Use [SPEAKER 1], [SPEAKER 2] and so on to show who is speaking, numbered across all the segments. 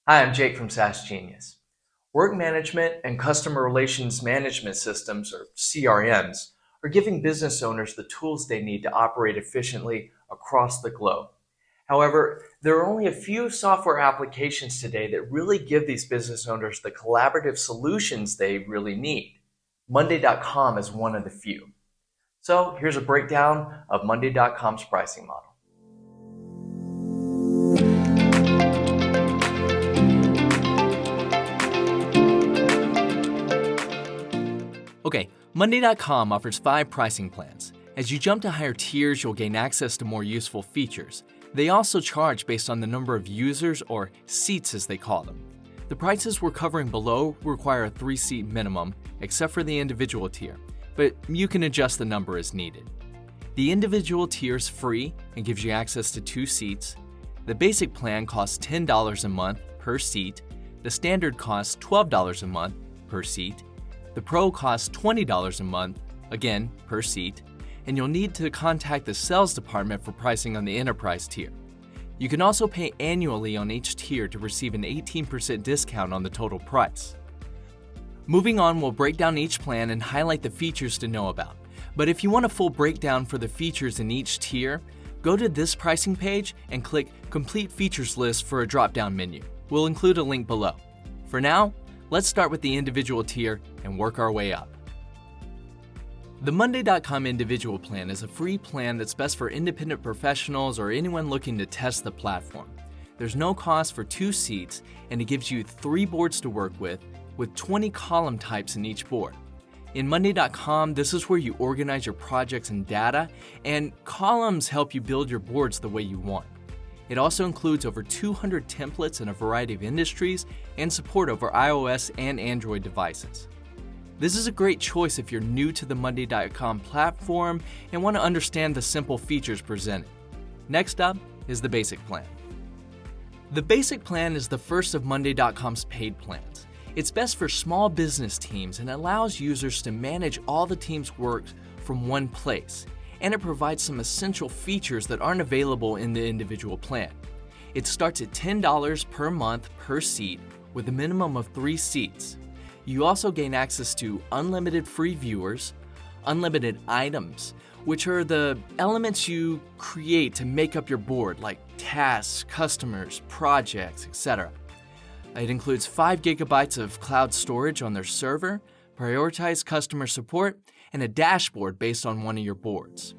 [SPEAKER 1] Hi, I'm Jake from SaaS Genius. Work management and customer relations management systems, or CRMs, are giving business owners the tools they need to operate efficiently across the globe. However, there are only a few software applications today that really give these business owners the collaborative solutions they really need. Monday.com is one of the few. So here's a breakdown of Monday.com's pricing model.
[SPEAKER 2] Okay, Monday.com offers 5 pricing plans. As you jump to higher tiers, you'll gain access to more useful features. They also charge based on the number of users, or seats as they call them. The prices we're covering below require a 3-seat minimum, except for the individual tier, but you can adjust the number as needed. The individual tier is free and gives you access to 2 seats. The basic plan costs $10 a month per seat. The standard costs $12 a month per seat. The Pro costs $20 a month, again, per seat, and you'll need to contact the sales department for pricing on the Enterprise tier. You can also pay annually on each tier to receive an 18% discount on the total price. Moving on, we'll break down each plan and highlight the features to know about. But if you want a full breakdown for the features in each tier, go to this pricing page and click Complete Features List for a drop-down menu. We'll include a link below. For now, let's start with the individual tier and work our way up. The Monday.com individual plan is a free plan that's best for independent professionals or anyone looking to test the platform. There's no cost for 2 seats, and it gives you 3 boards to work with 20 column types in each board. In Monday.com, this is where you organize your projects and data, and columns help you build your boards the way you want. It also includes over 200 templates in a variety of industries and support over iOS and Android devices. This is a great choice if you're new to the Monday.com platform and want to understand the simple features presented. Next up is the basic plan. The basic plan is the first of Monday.com's paid plans. It's best for small business teams and allows users to manage all the team's work from one place. And it provides some essential features that aren't available in the individual plan. It starts at $10 per month per seat with a minimum of 3 seats. You also gain access to unlimited free viewers, unlimited items, which are the elements you create to make up your board, like tasks, customers, projects, etc. It includes 5 gigabytes of cloud storage on their server, prioritized customer support, and a dashboard based on one of your boards.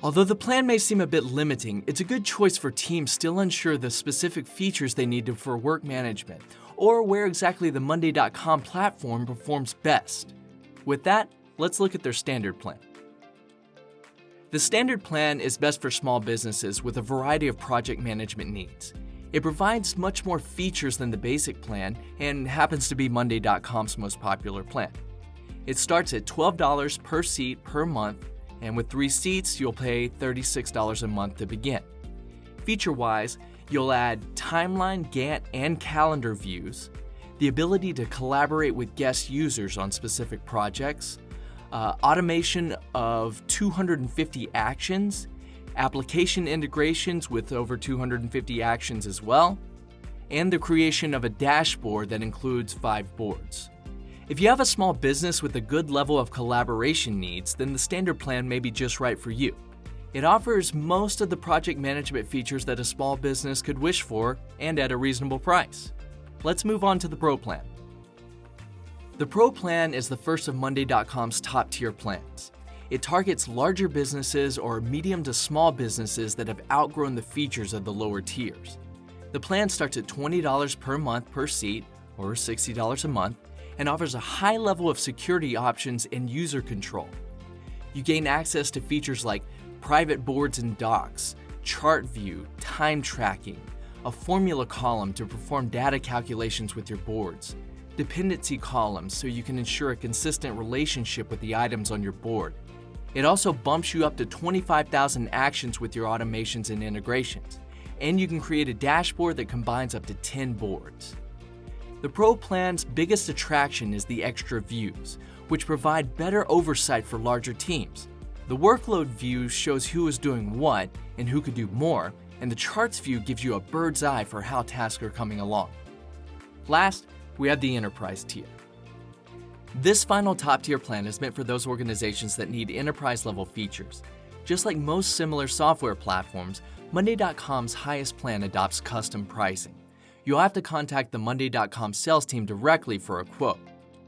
[SPEAKER 2] Although the plan may seem a bit limiting, it's a good choice for teams still unsure the specific features they need for work management, or where exactly the Monday.com platform performs best. With that, let's look at their standard plan. The standard plan is best for small businesses with a variety of project management needs. It provides much more features than the basic plan and happens to be Monday.com's most popular plan. It starts at $12 per seat per month, and with 3 seats, you'll pay $36 a month to begin. Feature-wise, you'll add timeline, Gantt, and calendar views, the ability to collaborate with guest users on specific projects, automation of 250 actions, application integrations with over 250 actions as well, and the creation of a dashboard that includes 5 boards. If you have a small business with a good level of collaboration needs, then the standard plan may be just right for you. It offers most of the project management features that a small business could wish for, and at a reasonable price. Let's move on to the Pro plan. The Pro plan is the first of Monday.com's top-tier plans. It targets larger businesses or medium to small businesses that have outgrown the features of the lower tiers. The plan starts at $20 per month per seat, or $60 a month, and offers a high level of security options and user control. You gain access to features like private boards and docs, chart view, time tracking, a formula column to perform data calculations with your boards, dependency columns so you can ensure a consistent relationship with the items on your board. It also bumps you up to 25,000 actions with your automations and integrations, and you can create a dashboard that combines up to 10 boards. The Pro plan's biggest attraction is the extra views, which provide better oversight for larger teams. The workload view shows who is doing what and who could do more, and the charts view gives you a bird's eye for how tasks are coming along. Last, we have the Enterprise tier. This final top-tier plan is meant for those organizations that need enterprise-level features. Just like most similar software platforms, Monday.com's highest plan adopts custom pricing. You'll have to contact the Monday.com sales team directly for a quote.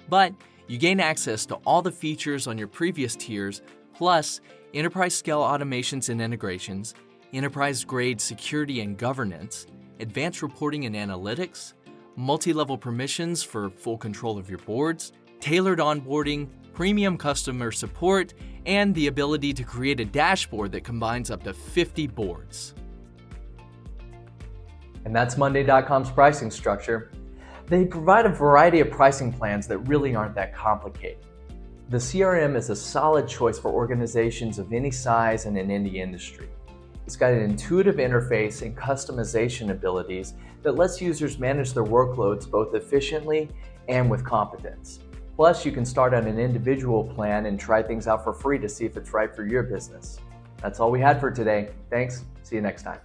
[SPEAKER 2] But you gain access to all the features on your previous tiers, plus enterprise-scale automations and integrations, enterprise-grade security and governance, advanced reporting and analytics, multi-level permissions for full control of your boards, tailored onboarding, premium customer support, and the ability to create a dashboard that combines up to 50 boards.
[SPEAKER 1] And that's Monday.com's pricing structure. They provide a variety of pricing plans that really aren't that complicated. The CRM is a solid choice for organizations of any size and in any industry. It's got an intuitive interface and customization abilities that lets users manage their workloads both efficiently and with competence. Plus, you can start on an individual plan and try things out for free to see if it's right for your business. That's all we had for today. Thanks. See you next time.